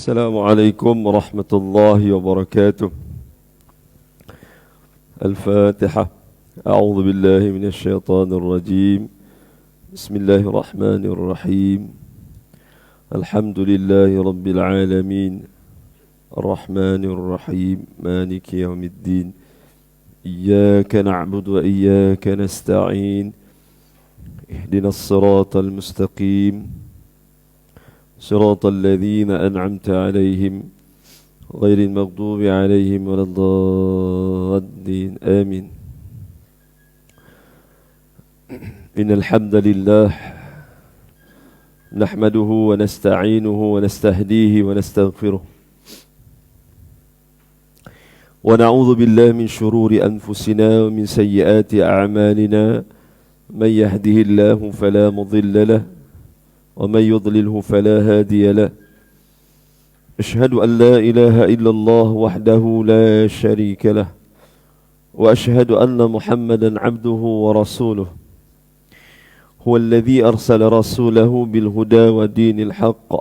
السلام عليكم ورحمة الله وبركاته. الفاتحة. أعوذ بالله من الشيطان الرجيم. بسم الله الرحمن الرحيم. الحمد لله رب العالمين الرحمن الرحيم مالك يوم الدين. إياك نعبد وإياك نستعين. اهدنا الصراط المستقيم صراط الذين أنعمت عليهم غير المغضوب عليهم ولا الضالين آمين. إن الحمد لله نحمده ونستعينه ونستهديه ونستغفره ونعوذ بالله من شرور أنفسنا ومن سيئات أعمالنا. من يهده الله فلا مضل له ومن يضلله فلا هادي له. أشهد أن لا إله إلا الله وحده لا شريك له وأشهد أن محمدا عبده ورسوله. هو الذي أرسل رسوله بالهدى ودين الحق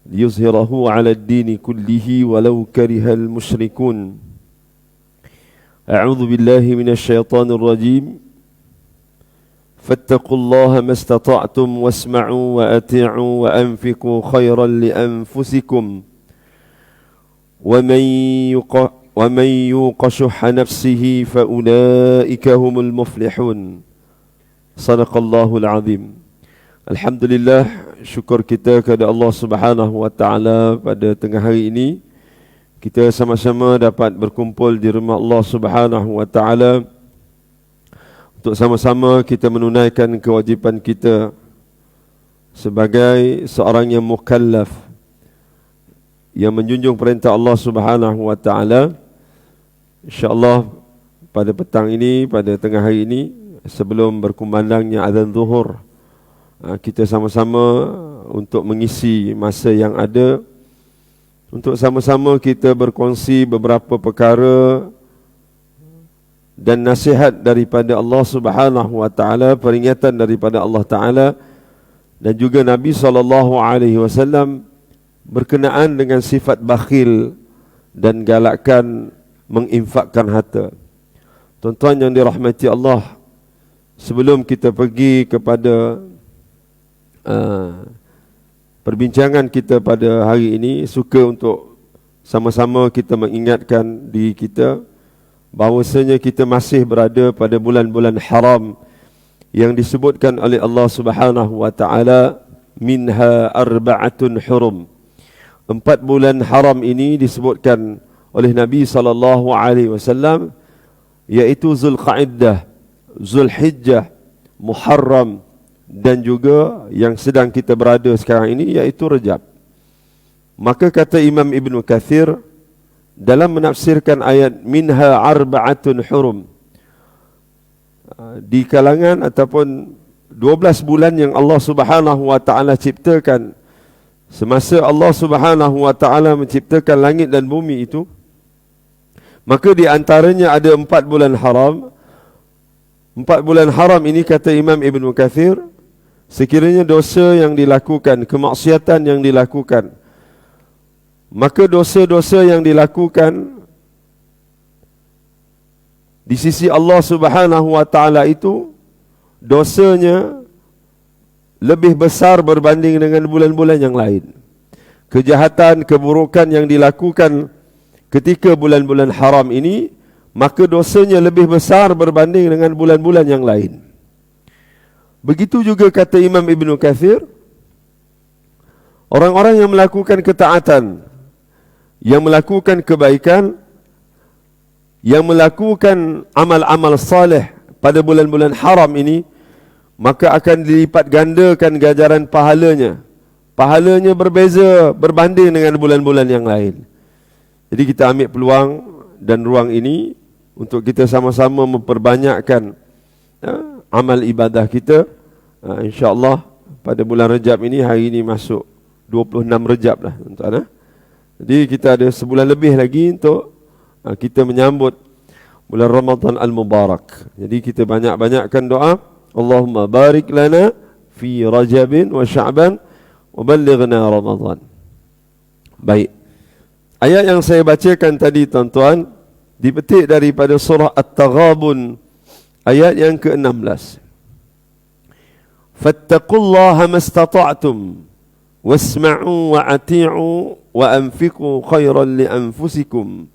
ليظهره على الدين كله ولو كره المشركون. أعوذ بالله من الشيطان الرجيم. فاتقوا الله ما استطعتم واسمعوا وأطيعوا وأنفقوا خيرا لأنفسكم ومن يوق شح نفسه فأولئك هم المفلحون. صدق الله العظيم. Alhamdulillah, syukur kita kepada Allah Subhanahu wa taala pada tengah hari ini kita sama-sama dapat berkumpul di rumah Allah Subhanahu wa taala untuk sama-sama kita menunaikan kewajipan kita sebagai seorang yang mukallaf yang menjunjung perintah Allah Subhanahu wa taala. Insya-Allah pada petang ini, pada tengah hari ini, sebelum berkumandangnya azan zuhur, kita sama-sama untuk mengisi masa yang ada untuk sama-sama kita berkongsi beberapa perkara dan nasihat daripada Allah Subhanahu wa taala, peringatan daripada Allah taala dan juga Nabi SAW berkenaan dengan sifat bakhil dan galakkan menginfakkan harta. Tuan-tuan yang dirahmati Allah, sebelum kita pergi kepada perbincangan kita pada hari ini, suka untuk sama-sama kita mengingatkan diri kita bahawasanya kita masih berada pada bulan-bulan haram yang disebutkan oleh Allah Subhanahu wa taala, minha arba'atun hurum. 4 bulan haram ini disebutkan oleh Nabi SAW, iaitu Zulqa'dah, Zulhijjah, Muharram dan juga yang sedang kita berada sekarang ini iaitu Rajab. Maka kata Imam Ibn Kathir dalam menafsirkan ayat minha arba'atun hurum, di kalangan ataupun 12 bulan yang Allah Subhanahu wa taala ciptakan semasa Allah Subhanahu wa taala menciptakan langit dan bumi itu, maka di antaranya ada 4 bulan haram. 4 bulan haram ini kata Imam Ibn Kathir, sekiranya dosa yang dilakukan, kemaksiatan yang dilakukan, maka dosa-dosa yang dilakukan di sisi Allah Subhanahu wa taala itu dosanya lebih besar berbanding dengan bulan-bulan yang lain. Kejahatan, keburukan yang dilakukan ketika bulan-bulan haram ini, maka dosanya lebih besar berbanding dengan bulan-bulan yang lain. Begitu juga kata Imam Ibn Kathir, orang-orang yang melakukan ketaatan, yang melakukan kebaikan, yang melakukan amal-amal saleh pada bulan-bulan haram ini, maka akan dilipat gandakan ganjaran pahalanya. Pahalanya berbeza berbanding dengan bulan-bulan yang lain. Jadi kita ambil peluang dan ruang ini untuk kita sama-sama memperbanyakkan amal ibadah kita. InsyaAllah pada bulan Rajab ini, hari ini masuk 26 Rajab lah tuan-tuan. Jadi kita ada sebulan lebih lagi untuk kita menyambut bulan Ramadan Al-Mubarak. Jadi kita banyak-banyakkan doa, Allahumma barik lana fi Rajabin wa Sya'ban wa ballighna Ramadan. Baik. Ayat yang saya bacakan tadi tuan-tuan dipetik daripada surah At-Taghabun ayat yang ke-16. Fattaqullaha mastata'tum wasma'u wa ati'u wa anfiqu khairan li anfusikum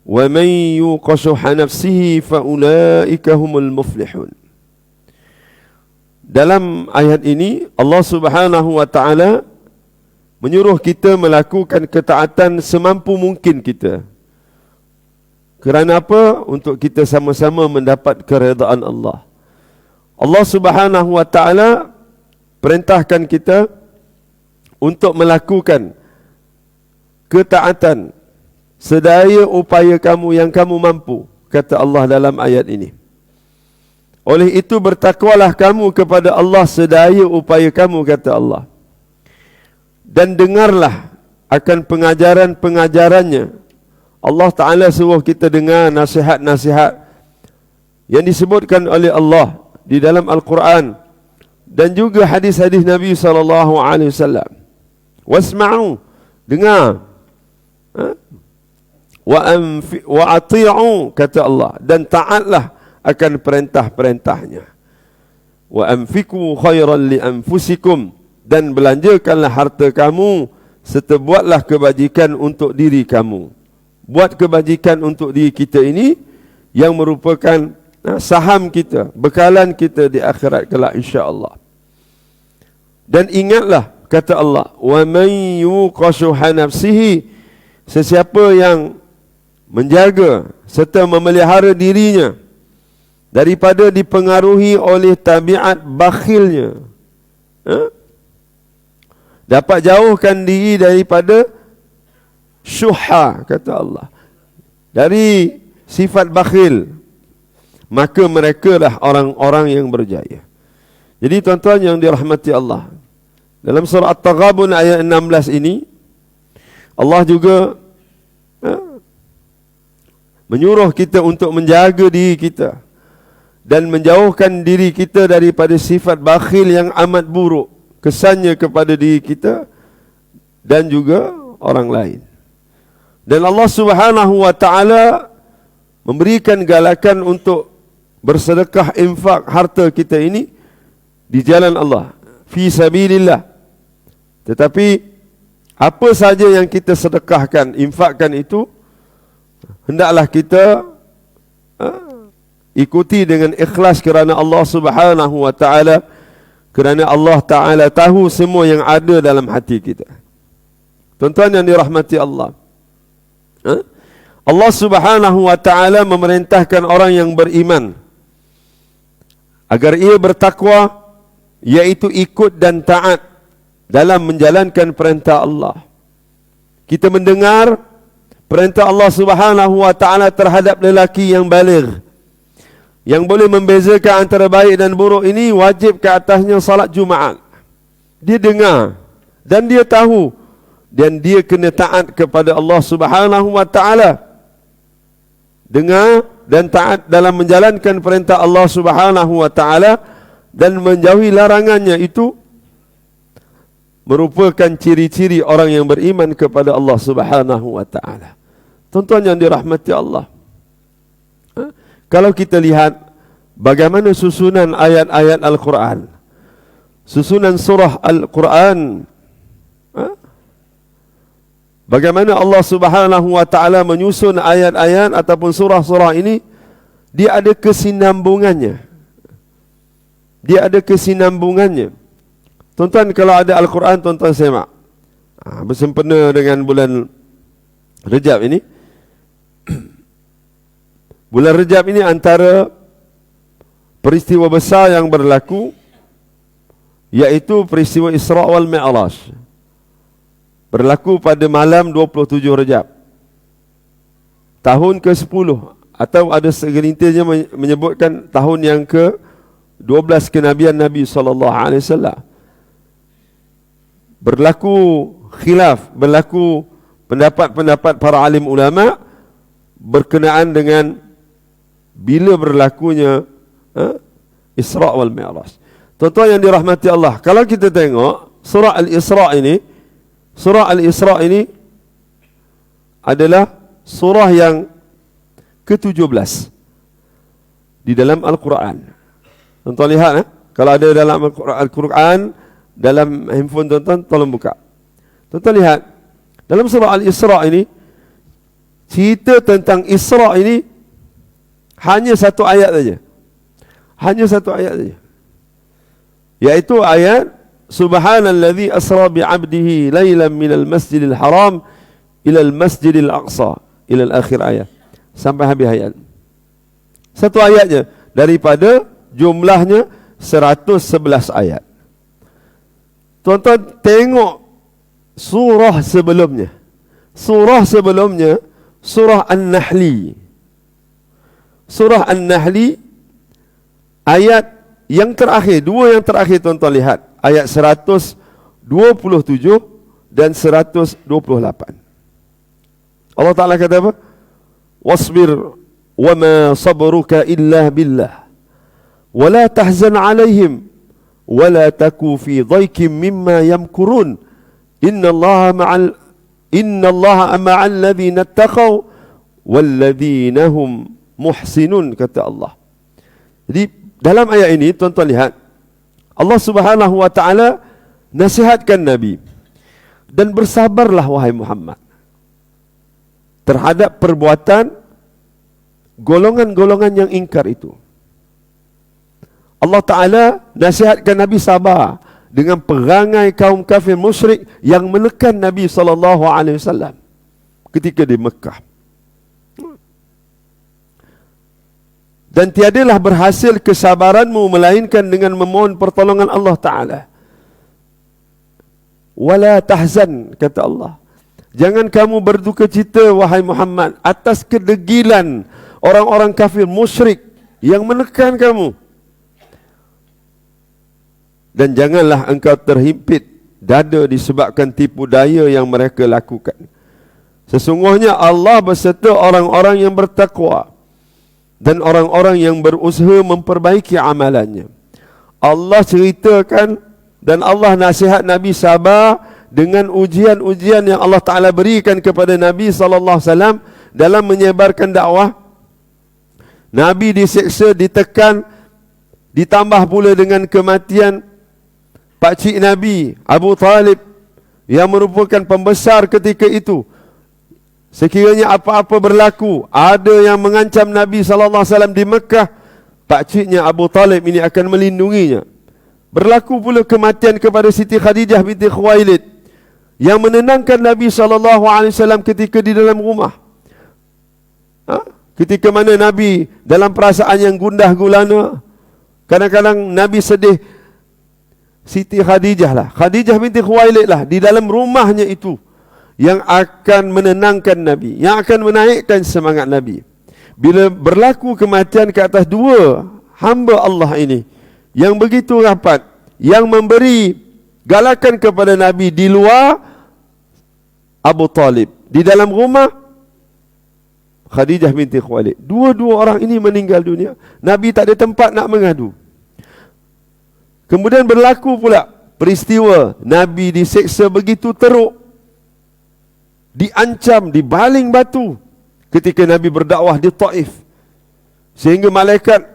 wa man yuqa shuhha nafsihi fa ulaika humul muflihun. Dalam ayat ini Allah Subhanahu wa taala menyuruh kita melakukan ketaatan semampu mungkin kita. Kerana apa? Untuk kita sama-sama mendapat keredaan Allah. Allah Subhanahu wa taala perintahkan kita untuk melakukan ketaatan sedaya upaya kamu yang kamu mampu, kata Allah dalam ayat ini. Oleh itu bertakwalah kamu kepada Allah sedaya upaya kamu, kata Allah. Dan dengarlah akan pengajaran-pengajarannya. Allah Ta'ala suruh kita dengar nasihat-nasihat yang disebutkan oleh Allah di dalam Al-Quran dan juga hadis-hadis Nabi SAW. Wasma'u, dengar. Wa ati'u, kata Allah, dan taatlah akan perintah-perintahnya. Wa anfiqu khairan li anfusikum, dan belanjakanlah harta kamu serta buatlah kebajikan untuk diri kamu. Buat kebajikan untuk diri kita ini yang merupakan saham kita, bekalan kita di akhirat kelak insya-Allah. Dan ingatlah, kata Allah, wa man yuqa shuhha nafsihi, sesiapa yang menjaga serta memelihara dirinya daripada dipengaruhi oleh tabiat bakhilnya, dapat jauhkan diri daripada syuhha, kata Allah, dari sifat bakhil, maka mereka lah orang-orang yang berjaya. Jadi tuan-tuan yang dirahmati Allah, dalam surah At-Taghabun ayat 16 ini Allah juga menyuruh kita untuk menjaga diri kita dan menjauhkan diri kita daripada sifat bakhil yang amat buruk kesannya kepada diri kita dan juga orang lain. Dan Allah Subhanahu wa taala memberikan galakan untuk bersedekah, infak harta kita ini di jalan Allah, fi sabilillah. Tetapi apa saja yang kita sedekahkan, infakkan itu, hendaklah kita ikuti dengan ikhlas kerana Allah Subhanahu wa taala, kerana Allah Taala tahu semua yang ada dalam hati kita. Tuan-tuan yang dirahmati Allah, Allah Subhanahu wa taala memerintahkan orang yang beriman agar ia bertakwa, iaitu ikut dan taat dalam menjalankan perintah Allah. Kita mendengar perintah Allah Subhanahu wa taala terhadap lelaki yang baligh, yang boleh membezakan antara baik dan buruk ini, wajib ke atasnya salat Jumaat. Dia dengar dan dia tahu, dan dia kena taat kepada Allah Subhanahu wa taala. Dengar dan taat dalam menjalankan perintah Allah Subhanahu wa taala dan menjauhi larangannya, itu merupakan ciri-ciri orang yang beriman kepada Allah Subhanahu wa taala. Tuan-tuan yang dirahmati Allah, kalau kita lihat bagaimana susunan ayat-ayat Al-Quran, susunan surah Al-Quran, bagaimana Allah Subhanahu wa taala menyusun ayat-ayat ataupun surah-surah ini, dia ada kesinambungannya. Dia ada kesinambungannya. Tuan-tuan, kalau ada Al-Quran, tuan-tuan semak. Bersempena dengan bulan Rejab ini. Bulan Rejab ini antara peristiwa besar yang berlaku, iaitu peristiwa Isra' wal Mi'raj. Berlaku pada malam 27 Rejab, tahun ke-10, atau ada segelintirnya menyebutkan tahun yang ke-12 kenabian Nabi SAW. Berlaku khilaf, berlaku pendapat-pendapat para alim ulama berkenaan dengan bila berlakunya Isra' wal Mi'raj. Tuan-tuan yang dirahmati Allah, kalau kita tengok surah Al-Isra' ini, Surah Al-Isra ini adalah surah yang ke-17 di dalam Al-Quran. Tuan-tuan lihat, kalau ada dalam Al-Quran, dalam handphone tuan-tuan, tolong buka. Tuan-tuan lihat, dalam surah Al-Isra ini, cerita tentang Isra ini hanya satu ayat saja. Hanya satu ayat saja. Yaitu ayat Subhanalladzi asra bi'abdihi laylan minal masjidil haram ilal masjidil aqsa, ilal akhir ayat. Sampai habis ayat. Satu ayatnya daripada jumlahnya 111 ayat. Tuan-tuan tengok surah sebelumnya. Surah sebelumnya surah An-Nahli. Surah An-Nahli ayat yang terakhir, dua yang terakhir tuan-tuan lihat, ayat 127 dan 128. Allah Ta'ala kata apa? Wasbir wa ma sabruka illa billah wa la tahzan alaihim wa la taku fi dhaikim mimma yamkurun innallaha ma'al ladhina attaqaw wal ladhina hum muhsinun, kata Allah. Jadi dalam ayat ini tuan-tuan lihat, Allah Subhanahu wa taala nasihatkan Nabi, dan bersabarlah wahai Muhammad terhadap perbuatan golongan-golongan yang ingkar itu. Allah Ta'ala nasihatkan Nabi sabar dengan perangai kaum kafir musyrik yang menekan Nabi SAW ketika di Mekah. Dan tiadalah berhasil kesabaranmu melainkan dengan memohon pertolongan Allah Ta'ala. Wala tahzan, kata Allah. Jangan kamu berduka cita wahai Muhammad atas kedegilan orang-orang kafir musyrik yang menekan kamu. Dan janganlah engkau terhimpit dada disebabkan tipu daya yang mereka lakukan. Sesungguhnya Allah beserta orang-orang yang bertakwa dan orang-orang yang berusaha memperbaiki amalannya. Allah ceritakan dan Allah nasihat Nabi sabar dengan ujian-ujian yang Allah Ta'ala berikan kepada Nabi SAW dalam menyebarkan dakwah. Nabi diseksa, ditekan, ditambah pula dengan kematian pakcik Nabi, Abu Talib, yang merupakan pembesar ketika itu. Sekiranya apa-apa berlaku, ada yang mengancam Nabi SAW di Mekah, pakciknya Abu Talib ini akan melindunginya. Berlaku pula kematian kepada Siti Khadijah binti Khuwailid, yang menenangkan Nabi SAW ketika di dalam rumah. Ketika mana Nabi dalam perasaan yang gundah gulana, kadang-kadang Nabi sedih, Siti Khadijah lah, Khadijah binti Khuwailid lah, di dalam rumahnya itu yang akan menenangkan Nabi, yang akan menaikkan semangat Nabi. Bila berlaku kematian ke atas dua hamba Allah ini yang begitu rapat, yang memberi galakan kepada Nabi di luar Abu Talib, di dalam rumah Khadijah binti Khuwailid. Dua-dua orang ini meninggal dunia. Nabi tak ada tempat nak mengadu. Kemudian berlaku pula peristiwa Nabi diseksa begitu teruk, diancam, dibaling batu ketika Nabi berdakwah di Taif, sehingga malaikat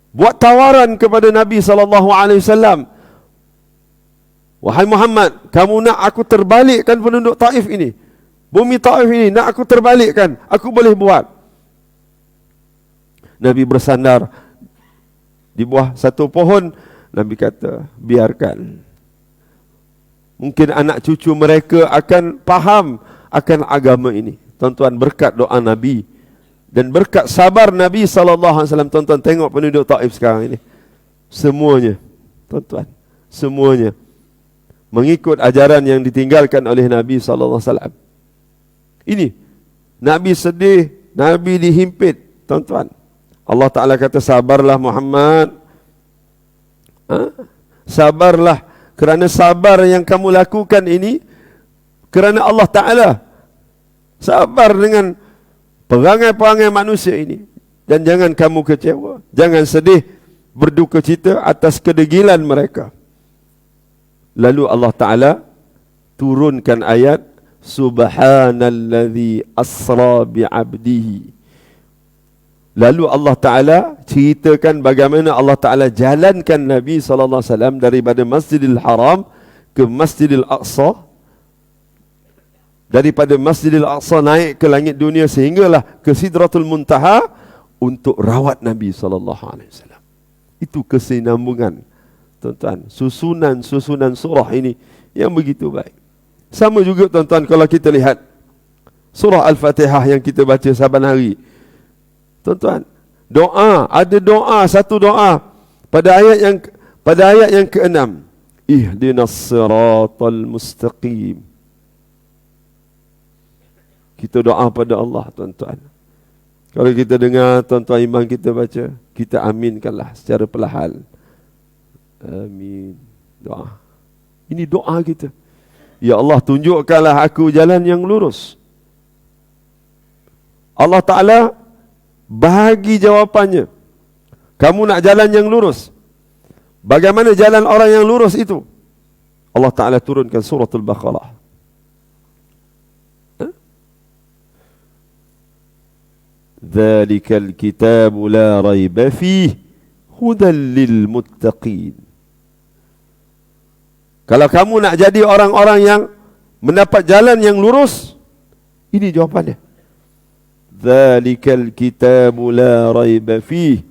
buat tawaran kepada Nabi SAW, wahai Muhammad, kamu nak aku terbalikkan penduduk Taif ini, bumi Taif ini nak aku terbalikkan, aku boleh buat. Nabi bersandar di bawah satu pohon. Nabi kata, biarkan, mungkin anak cucu mereka akan faham akan agama ini. Tuan-tuan, berkat doa Nabi dan berkat sabar Nabi SAW, tuan-tuan tengok penduduk Taif sekarang ini, semuanya, tuan-tuan, semuanya mengikut ajaran yang ditinggalkan oleh Nabi SAW. Ini Nabi sedih, Nabi dihimpit, tuan-tuan. Allah Ta'ala kata, sabarlah Muhammad, sabarlah, kerana sabar yang kamu lakukan ini kerana Allah Ta'ala. Sabar dengan perangai-perangai manusia ini, dan jangan kamu kecewa, jangan sedih, berduka cita atas kedegilan mereka. Lalu Allah Ta'ala turunkan ayat Subhanalladzi asra bi'abdihi. Lalu Allah Ta'ala ceritakan bagaimana Allah Ta'ala jalankan Nabi SAW daripada Masjidil Haram ke Masjidil Aqsa. Daripada Masjidil Aqsa naik ke langit dunia sehinggalah ke Sidratul Muntaha untuk rawat Nabi SAW. Itu kesinambungan, tuan-tuan. Susunan surah ini yang begitu baik. Sama juga tuan-tuan kalau kita lihat surah Al-Fatihah yang kita baca saban hari. Tuan-tuan, doa, ada doa, satu doa pada ayat yang ke-6. Ihdinas siratal mustaqim. Kita doa pada Allah, tuan-tuan. Kalau kita dengar tuan-tuan imam kita baca, kita aminkanlah secara perlahan. Amin. Doa. Ini doa kita. Ya Allah, tunjukkanlah aku jalan yang lurus. Allah Ta'ala bagi jawapannya. Kamu nak jalan yang lurus. Bagaimana jalan orang yang lurus itu? Allah Ta'ala turunkan suratul Baqarah. Dzalikal kitabu la raiba fihi hudal lil muttaqin. Kalau kamu nak jadi orang-orang yang mendapat jalan yang lurus, ini jawapannya. Dzalikal kitabu la raiba fihi.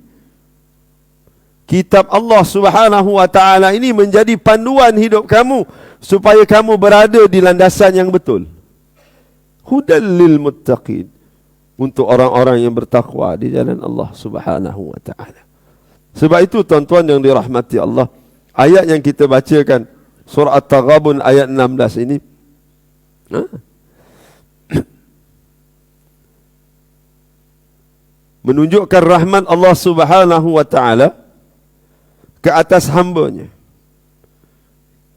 Kitab Allah Subhanahu wa taala ini menjadi panduan hidup kamu supaya kamu berada di landasan yang betul. Hudal lil muttaqin. Untuk orang-orang yang bertakwa di jalan Allah Subhanahu wa taala. Sebab itu tuan-tuan yang dirahmati Allah, ayat yang kita bacakan surah At-Taghabun ayat 16 ini menunjukkan rahmat Allah Subhanahu wa taala ke atas hamba-Nya.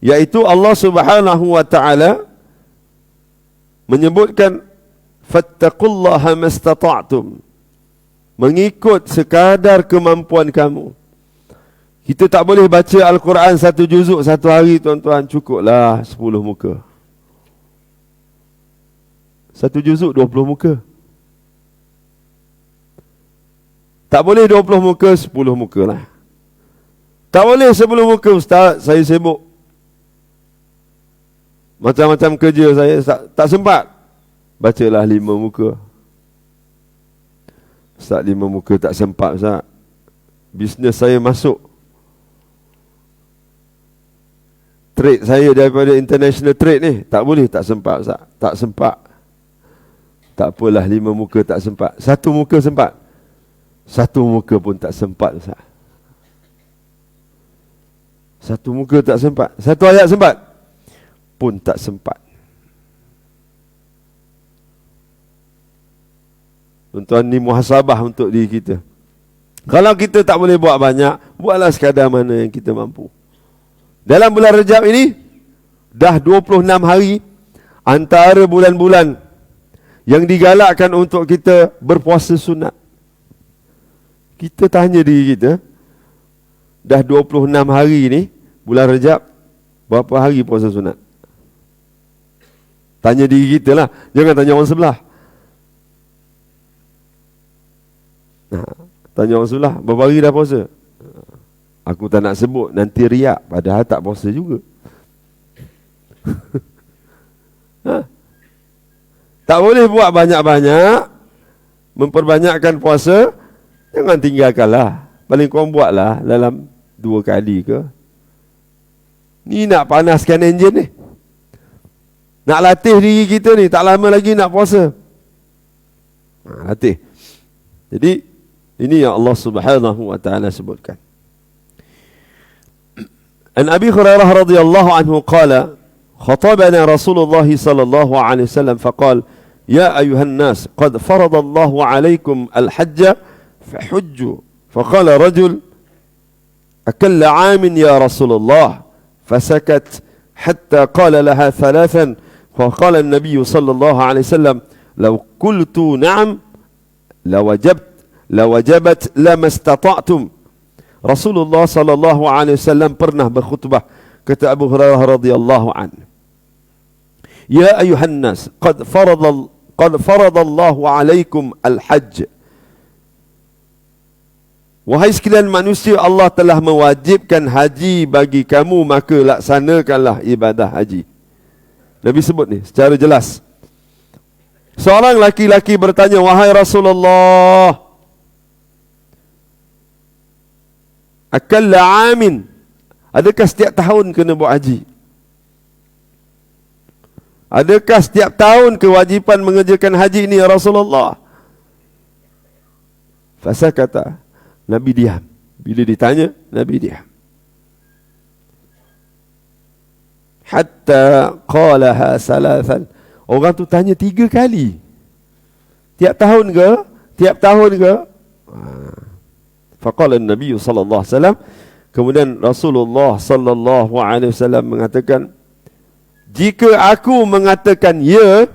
Yaitu Allah Subhanahu wa taala menyebutkan fattaqullaha mastata'tum. Mengikut sekadar kemampuan kamu. Kita tak boleh baca Al-Quran satu juzuk satu hari, tuan-tuan. Cukuplah 10 muka. Satu juzuk 20 muka. Tak boleh 20 muka, 10 muka lah. Tak boleh 10 muka, Ustaz, saya sibuk. Macam-macam kerja saya, tak sempat. Bacalah 5 muka. Ustaz, 5 muka tak sempat, Ustaz. Bisnes saya masuk. Trade saya daripada international trade ni, tak boleh tak sempat, Ustaz. Tak sempat. Tak apalah 5 muka tak sempat. 1 muka sempat. 1 muka pun tak sempat, Ustaz. 1 muka tak sempat. 1 ayat sempat pun tak sempat. Tuan-tuan, ni muhasabah untuk diri kita. Kalau kita tak boleh buat banyak, buatlah sekadar mana yang kita mampu. Dalam bulan Rajab ini dah 26 hari antara bulan-bulan yang digalakkan untuk kita berpuasa sunat. Kita tanya diri kita, dah 26 hari ni bulan Rajab, berapa hari puasa sunat? Tanya diri kita lah, jangan tanya orang sebelah. Tanya orang sebelah, berapa hari dah puasa? Aku tak nak sebut, nanti riak, padahal tak puasa juga. Tak boleh buat banyak-banyak, memperbanyakkan puasa, jangan tinggalkanlah. Paling kurang buatlah dalam 2 kali ke. Ni nak panaskan enjin ni. Nak latih diri kita ni, tak lama lagi nak puasa. Latih. Jadi, ini yang Allah Subhanahu wa ta'ala sebutkan. An Abi Hurairah radhiyallahu anhu qala, khatabana Rasulullah sallallahu alaihi wasallam faqala, ya ayuhan nas, qad faradallahu alaikum al-hajj fahujju. Faqala rajul, akalla 'amin ya Rasulullah. Fasakat hatta qala laha thalathan. Faqala an-nabiy sallallahu alaihi wasallam, law qultu na'am lawajabat lamastata'tum. Rasulullah sallallahu alaihi wasallam pernah berkhutbah, kata Abu Hurairah radhiyallahu anhu. Ya ayuhan nas, qad faradallahu alaikum al-hajj. Wahai sekalian manusia, Allah telah mewajibkan haji bagi kamu, maka laksanakanlah ibadah haji. Nabi sebut ni secara jelas. Seorang laki-laki bertanya, wahai Rasulullah, akalla amin, adakah setiap tahun kena buat haji? Adakah setiap tahun kewajipan mengerjakan haji ini ya Rasulullah? Fasakata, Nabi diam. Bila ditanya, Nabi diam. Hatta qalaha salasan. Orang tu tanya 3 kali. Tiap tahun ke? Tiap tahun ke? Faqala Nabi sallallahu alaihi wasallam. Kemudian Rasulullah sallallahu alaihi wasallam mengatakan, jika aku mengatakan ya,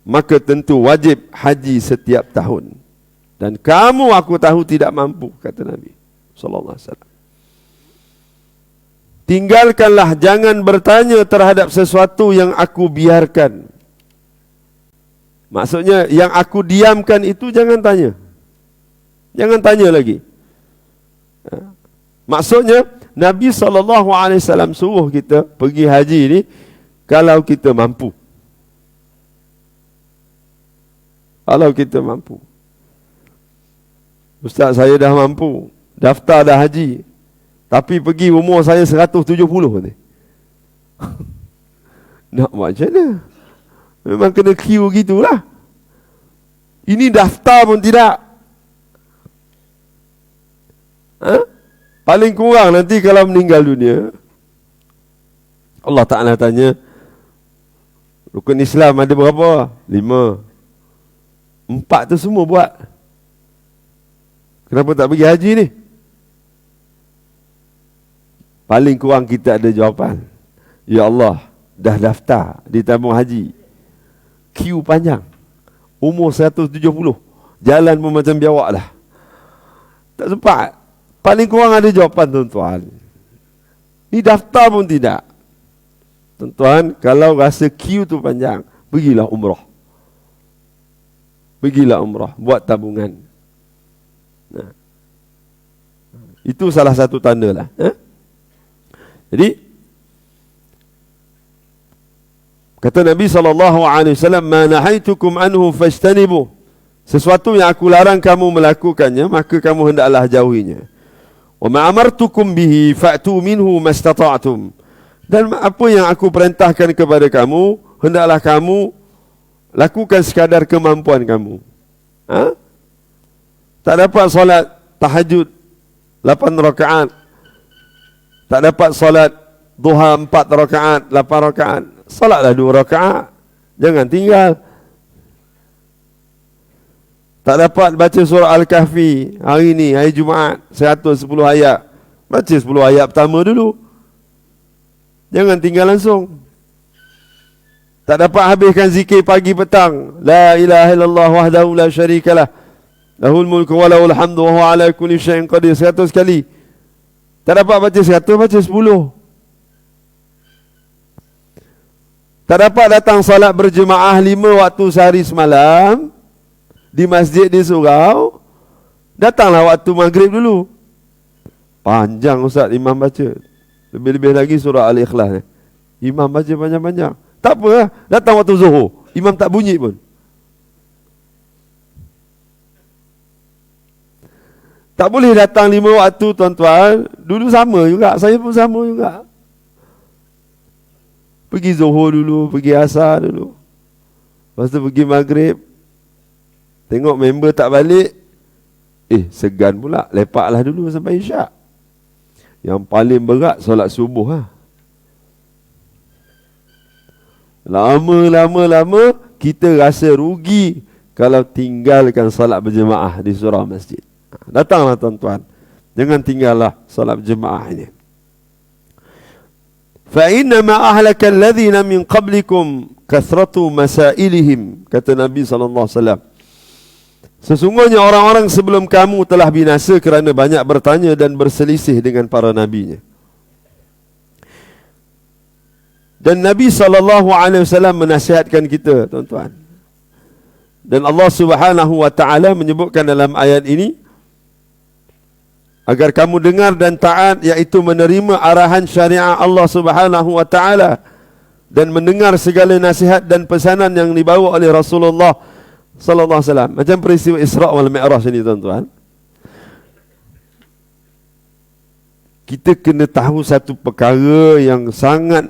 maka tentu wajib haji setiap tahun. Dan kamu aku tahu tidak mampu, kata Nabi sallallahu alaihi wasallam. Tinggalkanlah, jangan bertanya terhadap sesuatu yang aku biarkan. Maksudnya yang aku diamkan itu jangan tanya. Jangan tanya lagi. Maksudnya Nabi sallallahu alaihi wasallam suruh kita pergi haji ni kalau kita mampu. Kalau kita mampu. Ustaz, saya dah mampu, daftar dah haji, tapi pergi umur saya 170 ni. Nak buat macam mana? Memang kena queue gitulah. Ini daftar pun tidak. Paling kurang nanti kalau meninggal dunia, Allah Ta'ala tanya, rukun Islam ada berapa? 5. 4 tu semua buat. Kenapa tak pergi haji ni? Paling kurang kita ada jawapan. Ya Allah, dah daftar di tabung haji, queue panjang, umur 170, jalan pun macam biawak dah, tak sempat. Paling kurang ada jawapan, tuan-tuan. Ni daftar pun tidak. Tuan-tuan, kalau rasa queue tu panjang, pergilah umrah. Pergilah umrah, buat tabungan. Nah, itu salah satu tanda lah. Jadi kata Nabi SAW, ma nahaitukum anhu fajtanibu. Sesuatu yang aku larang kamu melakukannya, maka kamu hendaklah jauhinya. Wa ma amartukum bihi fa'tu minhu mastata'tum. Dan apa yang aku perintahkan kepada kamu, hendaklah kamu lakukan sekadar kemampuan kamu. Tak dapat solat tahajud 8 rakaat, tak dapat solat duha 4 rakaat, 8 rakaat, solatlah 2 rakaat, jangan tinggal. Tak dapat baca surah Al-Kahfi hari ni, hari Jumaat, 110 ayat, baca 10 ayat pertama dulu, jangan tinggal langsung. Tak dapat habiskan zikir pagi petang, la ilaha illallah wahdahu la syarikalah, lahul mulku wa lahul hamdu wa huwa ala kulli syai'in qadir, 100 kali. Tak dapat baca 100, baca 10. Tak dapat datang salat berjemaah 5 waktu sehari semalam di masjid di surau, datanglah waktu maghrib dulu. Panjang ustaz imam baca, lebih-lebih lagi surah Al-Ikhlas ni, imam baca panjang-panjang. Tak apa, datang waktu zuhur, imam tak bunyi pun. Tak boleh datang 5 waktu, tuan-tuan. Dulu sama juga, saya pun sama juga. Pergi zuhur dulu, pergi asar dulu, lepas tu pergi maghrib. Tengok member tak balik, segan pula, lepaklah dulu sampai isyak. Yang paling berat solat subuh lah. Lama kita rasa rugi kalau tinggalkan solat berjemaah di surau masjid. Datanglah tuan-tuan, jangan tinggallah solat berjemaah ini. Fa inna ma ahlaka alladhina min qablikum kathratu masailihim, kata Nabi sallallahu alaihi wasallam. Sesungguhnya orang-orang sebelum kamu telah binasa kerana banyak bertanya dan berselisih dengan para nabinya. Dan Nabi SAW menasihatkan kita, tuan-tuan. Dan Allah Subhanahu wa taala menyebutkan dalam ayat ini, agar kamu dengar dan taat, iaitu menerima arahan syariat Allah Subhanahu wa taala dan mendengar segala nasihat dan pesanan yang dibawa oleh Rasulullah sallallahu alaihi wasallam. Macam peristiwa Isra wal Mi'raj ini, tuan-tuan. Kita kena tahu satu perkara yang sangat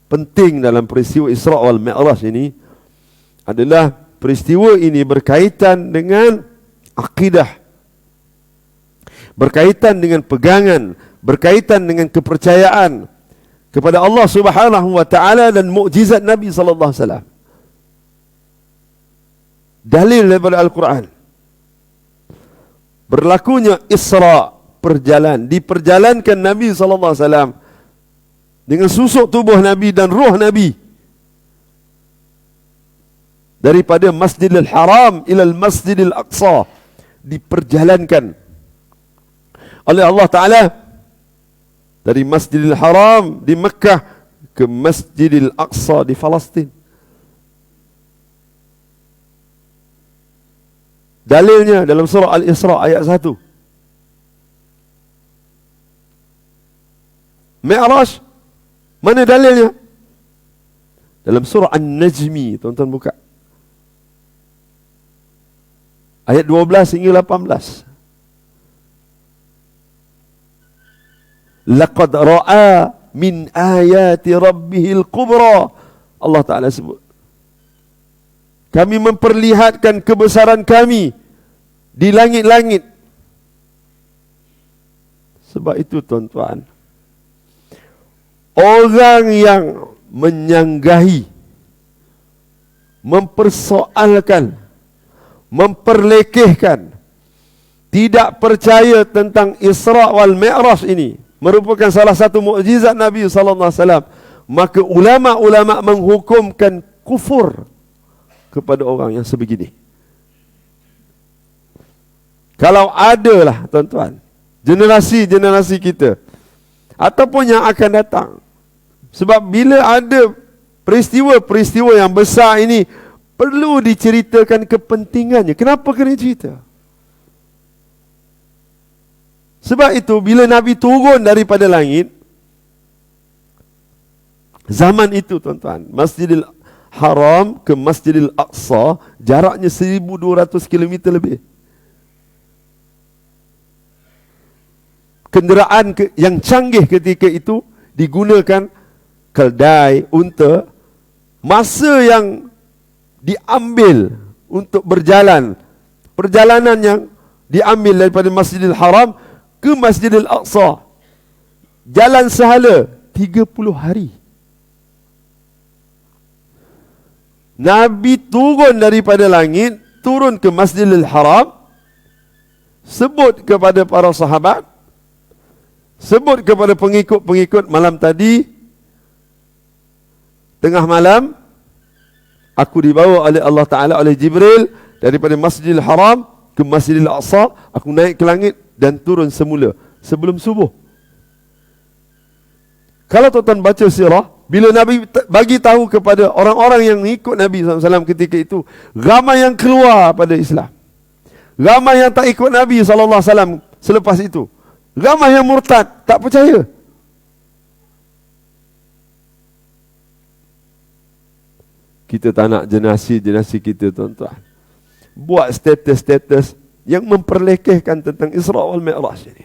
penting dalam peristiwa Isra wal Mi'raj ini, adalah peristiwa ini berkaitan dengan akidah, berkaitan dengan pegangan, berkaitan dengan kepercayaan kepada Allah Subhanahu wa taala dan mukjizat Nabi sallallahu alaihi wasallam. Dalil daripada Al-Quran. Berlakunya Isra, diperjalankan Nabi sallallahu alaihi wasallam dengan susuk tubuh Nabi dan ruh Nabi daripada Masjidil Haram ila Masjidil Aqsa, diperjalankan oleh Allah Ta'ala dari Masjidil Haram di Mekah ke Masjidil Aqsa di Palestin. Dalilnya dalam surah Al-Isra ayat 1. Mi'raj, mana dalilnya? Dalam surah An-Najmi, tuan-tuan buka. Ayat 12 hingga 18. Laqad ra'a min ayati rabbihil kubra. Allah Ta'ala sebut, kami memperlihatkan kebesaran kami di langit-langit. Sebab itu, tuan-tuan, orang yang menyanggahi, mempersoalkan, memperlekehkan, tidak percaya tentang Isra wal Mi'raj ini merupakan salah satu mukjizat Nabi sallallahu alaihi wasallam, maka ulama-ulama menghukumkan kufur kepada orang yang sebegini. Kalau adalah, tuan-tuan, generasi-generasi kita ataupun yang akan datang, sebab bila ada peristiwa-peristiwa yang besar ini, perlu diceritakan kepentingannya. Kenapa kena cerita? Sebab itu bila Nabi turun daripada langit, zaman itu, tuan-tuan, Masjidil Haram ke Masjidil Aqsa jaraknya 1200 km lebih. Kenderaan yang canggih ketika itu digunakan keldai, unta. Masa yang diambil untuk berjalan, perjalanan yang diambil daripada Masjidil Haram ke Masjidil Aqsa, jalan sehala 30 hari. Nabi turun daripada langit, turun ke Masjidil Haram, sebut kepada para sahabat, sebut kepada pengikut-pengikut malam tadi, tengah malam aku dibawa oleh Allah Ta'ala, oleh Jibril, daripada Masjidil Haram ke Masjidil Aqsa. Aku naik ke langit dan turun semula sebelum subuh. Kalau tuan-tuan baca sirah, bila Nabi bagi tahu kepada orang-orang yang ikut Nabi SAW ketika itu, ramai yang keluar pada Islam, ramai yang tak ikut Nabi SAW selepas itu, ramai yang murtad, tak percaya. Kita tak nak generasi kita, tuan-tuan, buat status-status yang memperlekehkan tentang Isra wal Mi'raj ini.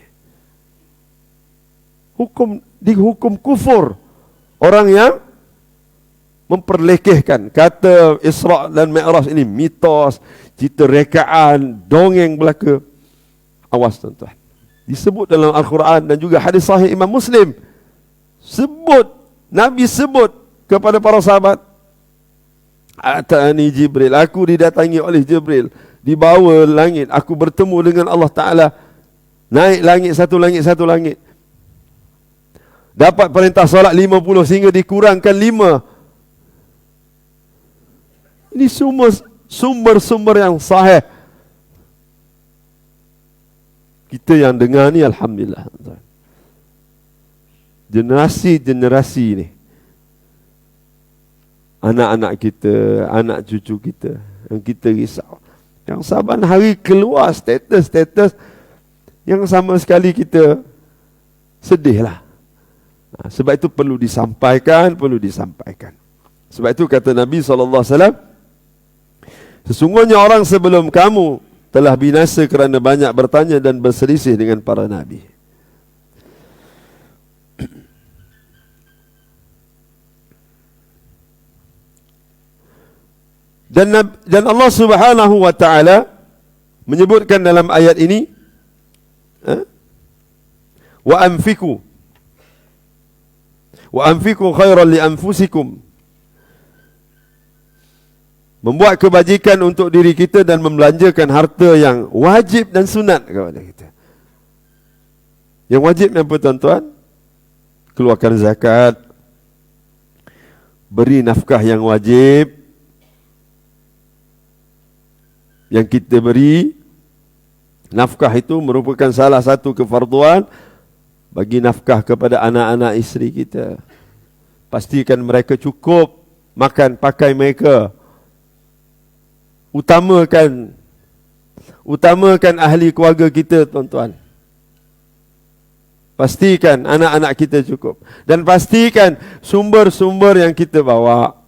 Dihukum kufur orang yang memperlekehkan. Kata Isra dan Mi'raj ini mitos, cerita rekaan, dongeng belaka. Awas, tuan-tuan. Disebut dalam Al-Quran dan juga hadis sahih Imam Muslim. Nabi sebut kepada para sahabat, Atani Jibril, aku didatangi oleh Jibril, dibawa langit, aku bertemu dengan Allah Ta'ala, naik langit satu langit, dapat perintah solat 50 sehingga dikurangkan 5. Ini sumber-sumber yang sahih. Kita yang dengar ni, alhamdulillah, generasi-generasi ni anak-anak kita, anak cucu kita yang kita risau. Yang saban hari keluar status-status yang sama sekali kita sedihlah. Sebab itu perlu disampaikan. Sebab itu kata Nabi SAW, sesungguhnya orang sebelum kamu telah binasa kerana banyak bertanya dan berselisih dengan para nabi. Dan Allah Subhanahu wa taala menyebutkan dalam ayat ini, wa anfiku khairan li anfusikum. Membuat kebajikan untuk diri kita dan membelanjakan harta yang wajib dan sunat kepada kita. Yang wajib apa tuan-tuan? Keluarkan zakat, beri nafkah yang wajib. Yang kita beri nafkah itu merupakan salah satu kefarduan. Bagi nafkah kepada anak-anak isteri kita. Pastikan mereka cukup makan pakai mereka. Utamakan ahli keluarga kita, tuan-tuan. Pastikan anak-anak kita cukup. Dan pastikan sumber-sumber yang kita bawa,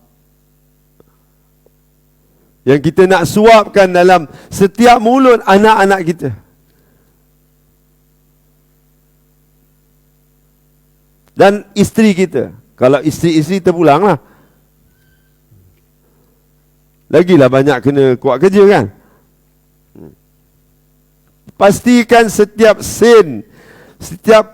yang kita nak suapkan dalam setiap mulut anak-anak kita. Dan isteri kita. Kalau isteri-isteri terpulanglah. Lagilah banyak kena kuat kerja kan. Pastikan setiap sen, setiap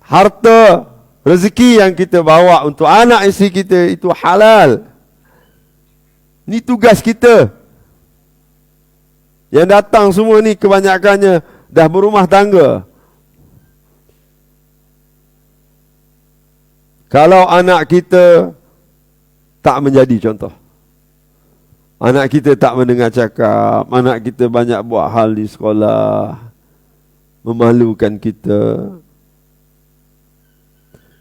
harta, rezeki yang kita bawa untuk anak isteri kita itu halal. Ini tugas kita. Yang datang semua ni kebanyakannya dah berumah tangga. Kalau anak kita tak menjadi contoh, anak kita tak mendengar cakap, anak kita banyak buat hal di sekolah, memalukan kita,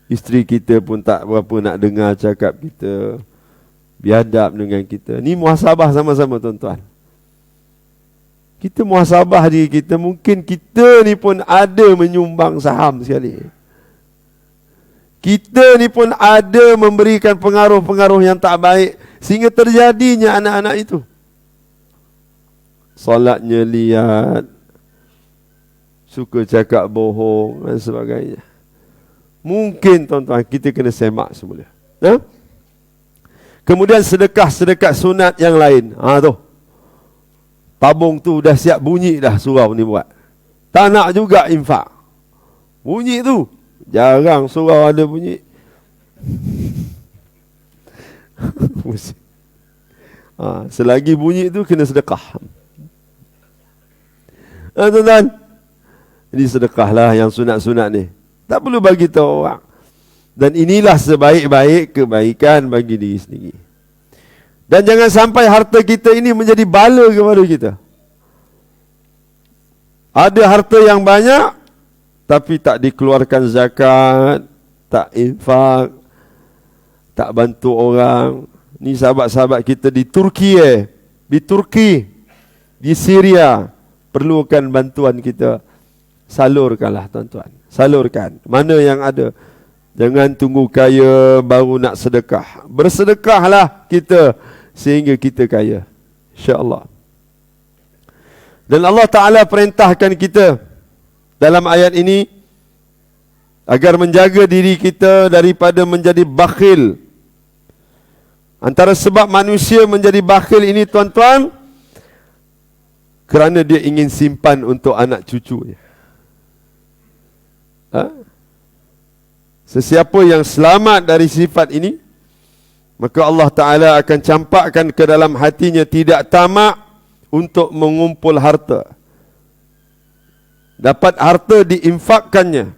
isteri kita pun tak berapa nak dengar cakap kita, biadab dengan kita. Ni muhasabah sama-sama tuan-tuan. Kita muhasabah diri kita, mungkin kita ni pun ada menyumbang saham sekali. Kita ni pun ada memberikan pengaruh-pengaruh yang tak baik sehingga terjadinya anak-anak itu. Solatnya liat, suka cakap bohong dan sebagainya. Mungkin tuan-tuan kita kena semak semula. Kemudian sedekah-sedekah sunat yang lain. Tu. Tabung tu dah siap bunyi dah surau ni buat. Tak nak juga infak. Bunyi tu. Jarang surau ada bunyi. Selagi bunyi tu kena sedekah. Tuan-tuan, ini sedekahlah yang sunat-sunat ni. Tak perlu bagi tahu orang. Dan inilah sebaik-baik kebaikan bagi diri sendiri. Dan jangan sampai harta kita ini menjadi bala kepada kita. Ada harta yang banyak tapi tak dikeluarkan zakat, tak infak, tak bantu orang. Ni sahabat-sahabat kita di Turki di Syria perlukan bantuan kita. Salurkanlah tuan-tuan. Salurkan. Mana yang ada. Jangan tunggu kaya baru nak sedekah. Bersedekahlah kita sehingga kita kaya. InsyaAllah. Dan Allah Ta'ala perintahkan kita dalam ayat ini agar menjaga diri kita daripada menjadi bakhil. Antara sebab manusia menjadi bakhil ini tuan-tuan, kerana dia ingin simpan untuk anak cucunya. Sesiapa yang selamat dari sifat ini, maka Allah Ta'ala akan campakkan ke dalam hatinya tidak tamak untuk mengumpul harta. Dapat harta diinfakkannya.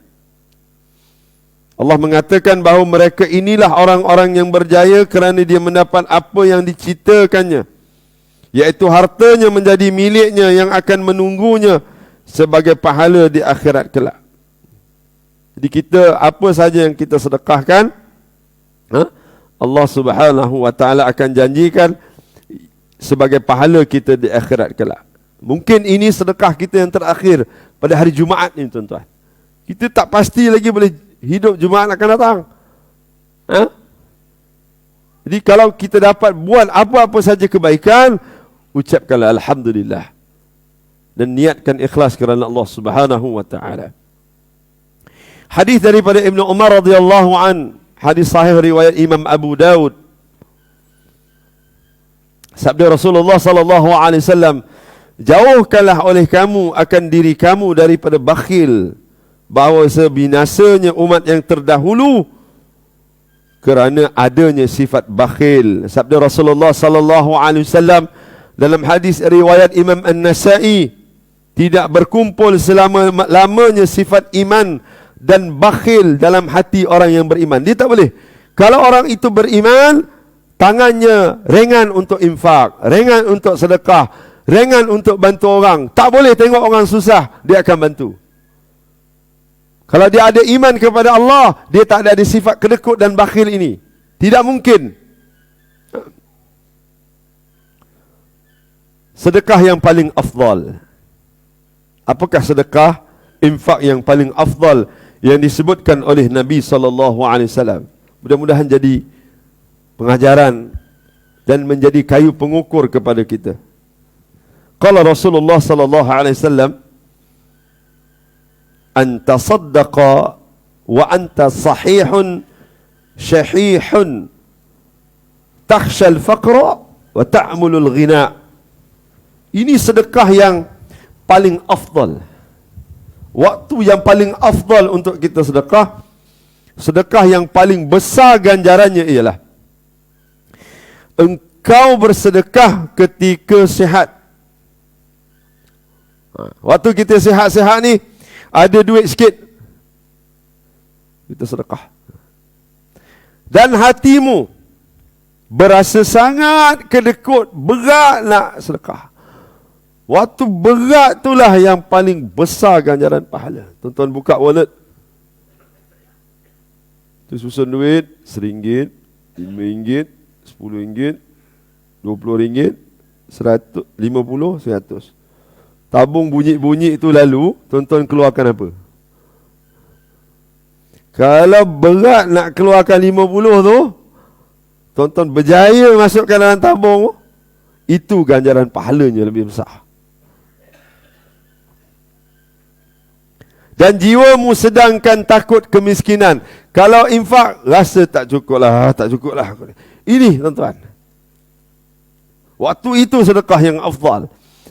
Allah mengatakan bahawa mereka inilah orang-orang yang berjaya kerana dia mendapat apa yang diciptakannya, iaitu hartanya menjadi miliknya yang akan menunggunya sebagai pahala di akhirat kelak. Jadi kita, apa saja yang kita sedekahkan, Allah Subhanahu wa taala akan janjikan sebagai pahala kita di akhirat kelak. Mungkin ini sedekah kita yang terakhir pada hari Jumaat ni tuan-tuan. Kita tak pasti lagi boleh hidup Jumaat akan datang. Jadi kalau kita dapat buat apa-apa saja kebaikan, ucapkanlah alhamdulillah dan niatkan ikhlas kerana Allah Subhanahu wa taala. Hadis daripada Ibnu Umar radhiyallahu an, hadis sahih riwayat Imam Abu Daud. Sabda Rasulullah sallallahu alaihi wasallam, jauhkanlah oleh kamu akan diri kamu daripada bakhil, bahawa sebinasanya umat yang terdahulu kerana adanya sifat bakhil. Sabda Rasulullah sallallahu alaihi wasallam dalam hadis riwayat Imam An-Nasa'i, tidak berkumpul selama-lamanya sifat iman dan bakhil dalam hati orang yang beriman. Dia tak boleh. Kalau orang itu beriman, tangannya ringan untuk infak, ringan untuk sedekah, ringan untuk bantu orang. Tak boleh tengok orang susah, dia akan bantu. Kalau dia ada iman kepada Allah, dia tak ada sifat kedekut dan bakhil ini. Tidak mungkin. Sedekah yang paling afdal. Apakah sedekah infak yang paling afdal yang disebutkan oleh Nabi SAW? Mudah-mudahan jadi pengajaran dan menjadi kayu pengukur kepada kita. Qala Rasulullah SAW, anta saddaqa wa anta sahihun syahihun takhsha al-faqra wa ta'mulu al-ghina. Ini sedekah yang paling afdal. Waktu yang paling afdal untuk kita sedekah, sedekah yang paling besar ganjarannya ialah engkau bersedekah ketika sihat. Waktu kita sihat-sihat ni, ada duit sikit, kita sedekah. Dan hatimu berasa sangat kedekut, berat nak sedekah. Waktu berat itulah yang paling besar ganjaran pahala. Tuan-tuan buka wallet, tu susun duit RM1, RM5, RM10, RM20, RM100, RM50, RM100. Tabung bunyi-bunyi itu lalu, tuan-tuan keluarkan apa? Kalau berat nak keluarkan RM50 tu, tuan-tuan berjaya masukkan dalam tabung, itu ganjaran pahalanya lebih besar. Dan jiwamu sedangkan takut kemiskinan. Kalau infak, rasa tak cukup lah. Ini tuan-tuan, waktu itu sedekah yang afdal.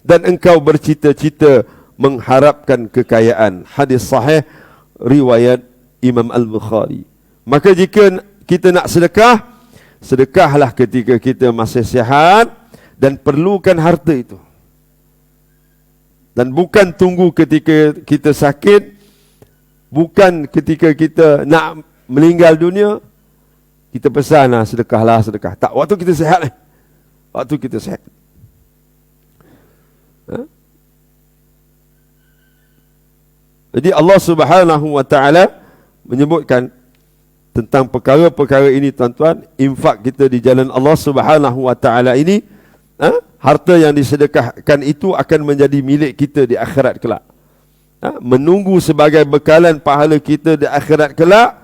Dan engkau bercita-cita mengharapkan kekayaan. Hadis sahih riwayat Imam Al-Bukhari. Maka jika kita nak sedekah, sedekahlah ketika kita masih sihat dan perlukan harta itu. Dan bukan tunggu ketika kita sakit, bukan ketika kita nak meninggal dunia, kita pesanlah sedekahlah, sedekah. Tak, waktu kita sihat. Waktu kita sihat. Jadi Allah Subhanahu wa taala menyebutkan tentang perkara-perkara ini tuan-tuan. Infak kita di jalan Allah Subhanahu wa taala ini, harta yang disedekahkan itu akan menjadi milik kita di akhirat kelak. Menunggu sebagai bekalan pahala kita di akhirat kelak.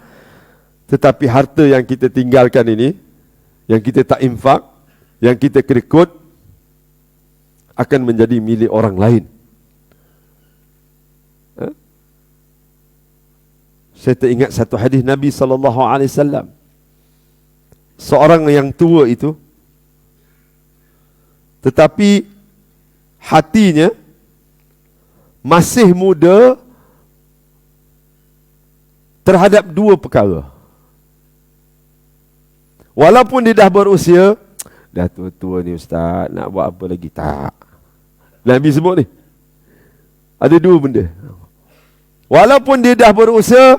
Tetapi harta yang kita tinggalkan ini, yang kita tak infak, yang kita kedekut, akan menjadi milik orang lain. Saya teringat satu hadis Nabi SAW. Seorang yang tua itu, tetapi hatinya masih muda terhadap dua perkara. Walaupun dia dah berusia, dah tua-tua ni ustaz, nak buat apa lagi? Tak. Nabi sebut ni, ada dua benda. Walaupun dia dah berusia,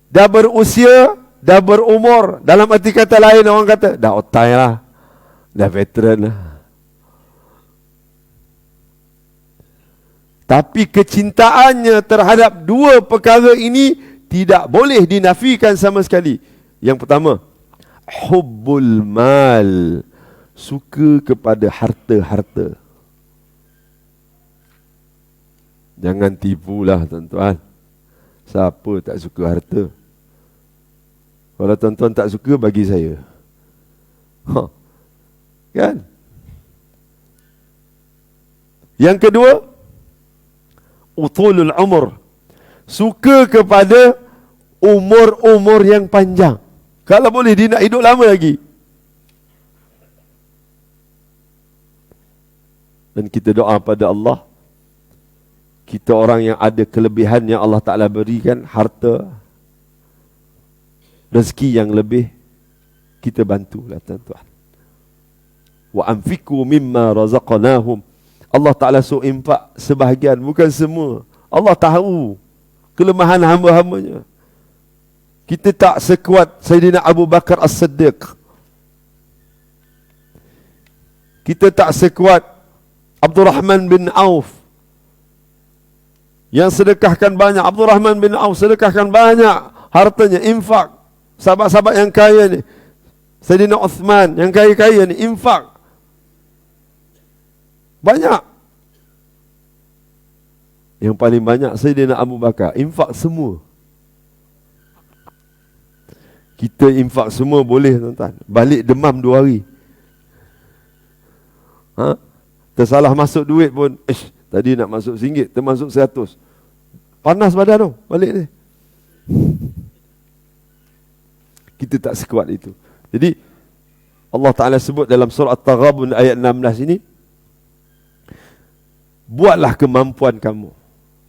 dah berumur. Dalam arti kata lain, orang kata dah otai lah, dah veteran lah. Tapi kecintaannya terhadap dua perkara ini tidak boleh dinafikan sama sekali. Yang pertama, hubbul mal, suka kepada harta-harta. Jangan tipulah tuan-tuan. Siapa tak suka harta? Kalau tuan-tuan tak suka, bagi saya. Kan? Yang kedua, utulul umur, suka kepada umur-umur yang panjang. Kalau boleh dia nak hidup lama lagi. Dan kita doa pada Allah, kita orang yang ada kelebihan yang Allah Ta'ala berikan, harta, rezeki yang lebih, kita bantulah tuan-tuan. Wa anfiqu mimma razaqnahum. Allah Ta'ala suruh infak sebahagian, bukan semua. Allah tahu kelemahan hamba-hambanya. Kita tak sekuat Sayyidina Abu Bakar As-Siddiq. Kita tak sekuat Abdul Rahman bin Auf yang sedekahkan banyak. Abdul Rahman bin Auf sedekahkan banyak hartanya, infak. Sahabat-sahabat yang kaya ni, Sayyidina Uthman yang kaya-kaya ni, infak banyak. Yang paling banyak Sayyidina Abu Bakar, infak semua. Kita infak semua boleh tuan-tuan, balik demam 2 hari. Tersalah masuk duit pun, tadi nak masuk RM1, termasuk 100. Panas badan tu, balik ni. Kita tak sekuat itu. Jadi Allah Ta'ala sebut dalam surah At-Taghabun ayat 16 ini, buatlah kemampuan kamu,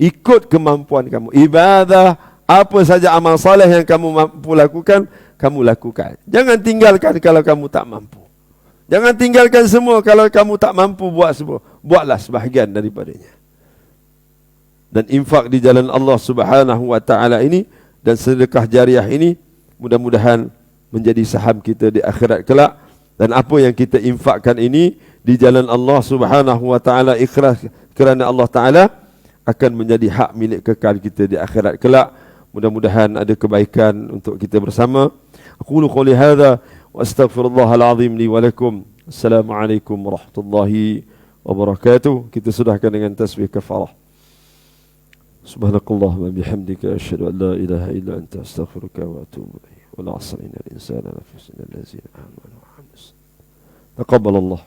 ikut kemampuan kamu. Ibadah, apa saja amal saleh yang kamu mampu lakukan, kamu lakukan. Jangan tinggalkan kalau kamu tak mampu. Jangan tinggalkan semua kalau kamu tak mampu buat semua. Buatlah sebahagian daripadanya. Dan infak di jalan Allah Subhanahu wa Ta'ala ini dan sedekah jariah ini, mudah-mudahan menjadi saham kita di akhirat kelak. Dan apa yang kita infakkan ini di jalan Allah Subhanahu wa Ta'ala, ikhlas kerana Allah Ta'ala, akan menjadi hak milik kekal kita di akhirat kelak. Mudah-mudahan ada kebaikan untuk kita bersama. Aqulu qouli hadza wa astaghfirullahal azim li wa lakum. Assalamualaikum warahmatullahi wabarakatuh. Kita sudahkan dengan tasbih kafarah. Subhanakallahumma bihamdika asyhadu an la ilaha illa anta astaghfiruka wa atubu ilaik. Wal 'asri innal insana lafi khusr illa allazina amanu wa 'amilus. Taqabbalallah.